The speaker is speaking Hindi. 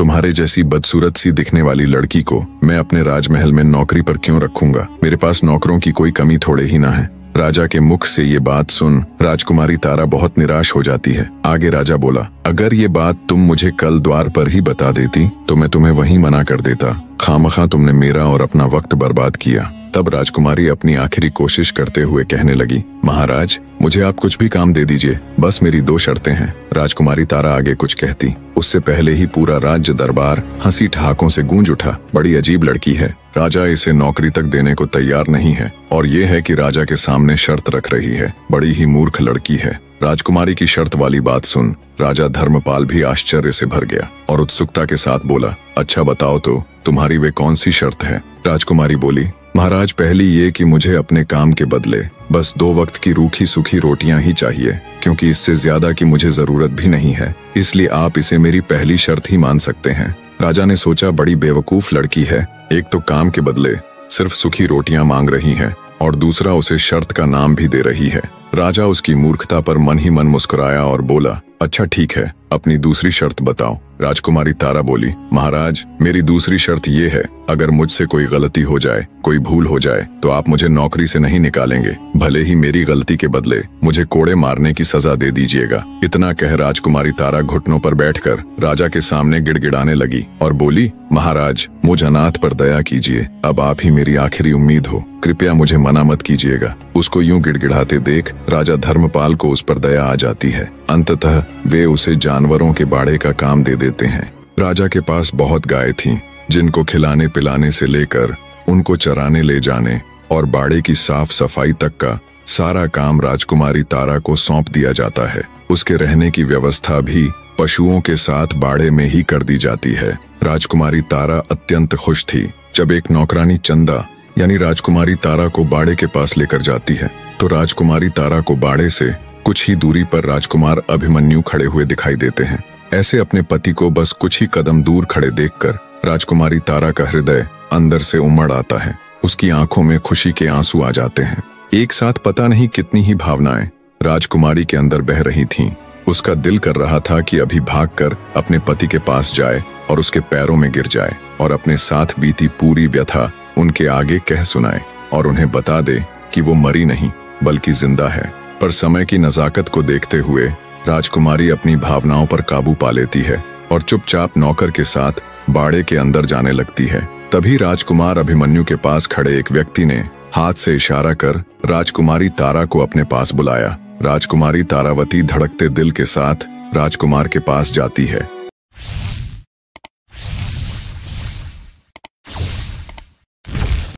तुम्हारे जैसी बदसूरत सी दिखने वाली लड़की को मैं अपने राजमहल में नौकरी पर क्यों रखूंगा? मेरे पास नौकरों की कोई कमी थोड़े ही ना है। राजा के मुख से ये बात सुन राजकुमारी तारा बहुत निराश हो जाती है। आगे राजा बोला, अगर ये बात तुम मुझे कल द्वार पर ही बता देती तो मैं तुम्हें वहीं मना कर देता। खामखा तुमने मेरा और अपना वक्त बर्बाद किया। तब राजकुमारी अपनी आखिरी कोशिश करते हुए कहने लगी, महाराज मुझे आप कुछ भी काम दे दीजिए, बस मेरी 2 शर्तें हैं। राजकुमारी तारा आगे कुछ कहती, उससे पहले ही पूरा राज्य दरबार हंसी ठहाकों से गूंज उठा। बड़ी अजीब लड़की है, राजा इसे नौकरी तक देने को तैयार नहीं है और ये है कि राजा के सामने शर्त रख रही है। बड़ी ही मूर्ख लड़की है। राजकुमारी की शर्त वाली बात सुन राजा धर्मपाल भी आश्चर्य से भर गया और उत्सुकता के साथ बोला, अच्छा बताओ तो तुम्हारी वे कौन सी शर्त है? राजकुमारी बोली, महाराज पहली ये कि मुझे अपने काम के बदले बस 2 वक्त की रूखी सूखी रोटियां ही चाहिए, क्योंकि इससे ज्यादा की मुझे जरूरत भी नहीं है, इसलिए आप इसे मेरी पहली शर्त ही मान सकते हैं। राजा ने सोचा, बड़ी बेवकूफ लड़की है, एक तो काम के बदले सिर्फ सूखी रोटियां मांग रही है और दूसरा उसे शर्त का नाम भी दे रही है। राजा उसकी मूर्खता पर मन ही मन मुस्कुराया और बोला, अच्छा ठीक है, अपनी दूसरी शर्त बताओ। राजकुमारी तारा बोली, महाराज मेरी दूसरी शर्त ये है, अगर मुझसे कोई गलती हो जाए, कोई भूल हो जाए तो आप मुझे नौकरी से नहीं निकालेंगे, भले ही मेरी गलती के बदले मुझे कोड़े मारने की सजा दे दीजिएगा। इतना कह राजकुमारी तारा घुटनों पर बैठकर राजा के सामने गिड़गिड़ाने लगी और बोली, महाराज मुझ अनाथ पर दया कीजिए, अब आप ही मेरी आखिरी उम्मीद हो, कृपया मुझे मना मत कीजिएगा। उसको यूं गिड़गिड़ाते देख राजा धर्मपाल को उस पर दया आ जाती है। अंततः वे उसे जानवरों के बाड़े का काम दे देते हैं। राजा के पास बहुत गाय थीं, जिनको खिलाने पिलाने से लेकर उनको चराने ले जाने और बाड़े की साफ सफाई तक का सारा काम राजकुमारी तारा को सौंप दिया जाता है। उसके रहने की व्यवस्था भी पशुओं के साथ बाड़े में ही कर दी जाती है। राजकुमारी तारा अत्यंत खुश थी। जब एक नौकरानी चंदा यानी राजकुमारी तारा को बाड़े के पास लेकर जाती है तो राजकुमारी तारा को बाड़े से कुछ ही दूरी पर राजकुमार अभिमन्यु खड़े हुए दिखाई देते हैं। ऐसे अपने पति को बस कुछ ही कदम दूर खड़े देखकर राजकुमारी तारा का हृदय अंदर से उमड़ आता है। उसकी आंखों में खुशी के आंसू आ जाते हैं। एक साथ पता नहीं कितनी ही भावनाएं राजकुमारी के अंदर बह रही थीं। उसका दिल कर रहा था कि अभी भागकर अपने पति के पास जाए और उसके पैरों में गिर जाए और अपने साथ बीती पूरी व्यथा उनके आगे कह सुनाए और उन्हें बता दे कि वो मरी नहीं बल्कि जिंदा है। पर समय की नजाकत को देखते हुए राजकुमारी अपनी भावनाओं पर काबू पा लेती है और चुपचाप नौकर के साथ बाड़े के अंदर जाने लगती है। तभी राजकुमार अभिमन्यु के पास खड़े एक व्यक्ति ने हाथ से इशारा कर राजकुमारी तारा को अपने पास बुलाया। राजकुमारी तारावती धड़कते दिल के साथ राजकुमार के पास जाती है